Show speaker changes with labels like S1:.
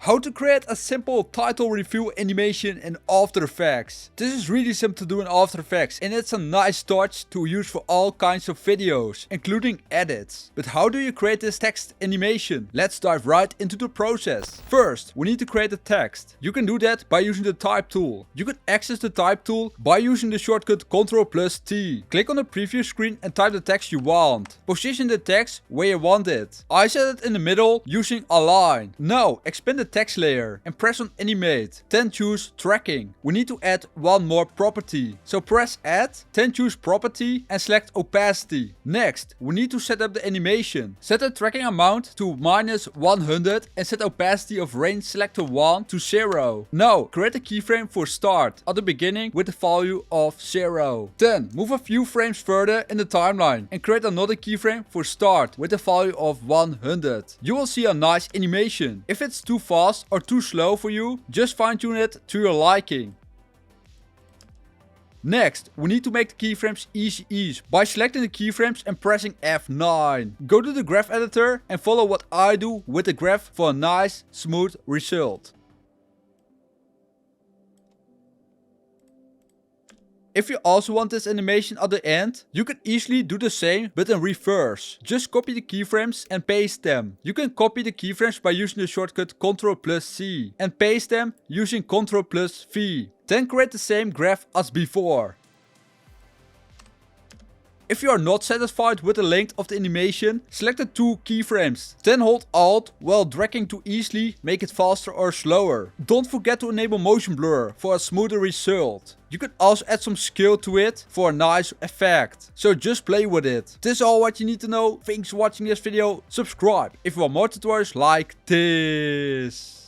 S1: How to create a simple title reveal animation in After Effects. This is really simple to do in After Effects and it's a nice touch to use for all kinds of videos, including edits. But how do you create this text animation? Let's dive right into the process. First, we need to create a text. You can do that by using the type tool. You can access the type tool by using the shortcut Ctrl+T. Click on the preview screen and type the text you want. Position the text where you want it. I set it in the middle using align. Now expand the text layer and press on animate. Then choose tracking. We need to add one more property. So press add, then choose property and select opacity. Next, we need to set up the animation. Set the tracking amount to -100 and set opacity of range selector 1 to 0. Now create a keyframe for start at the beginning with the value of 0. Then move a few frames further in the timeline and create another keyframe for start with the value of 100. You will see a nice animation. If it's too fast or too slow for you, just fine tune it to your liking. Next, we need to make the keyframes easy by selecting the keyframes and pressing F9. Go to the graph editor and follow what I do with the graph for a nice, smooth result. If you also want this animation at the end, you can easily do the same but in reverse. Just copy the keyframes and paste them. You can copy the keyframes by using the shortcut Ctrl+C and paste them using Ctrl+V. Then create the same graph as before. If you are not satisfied with the length of the animation, select the two keyframes. Then hold Alt while dragging to easily make it faster or slower. Don't forget to enable motion blur for a smoother result. You can also add some scale to it for a nice effect. So just play with it. This is all what you need to know. Thanks for watching this video. Subscribe if you want more tutorials like this.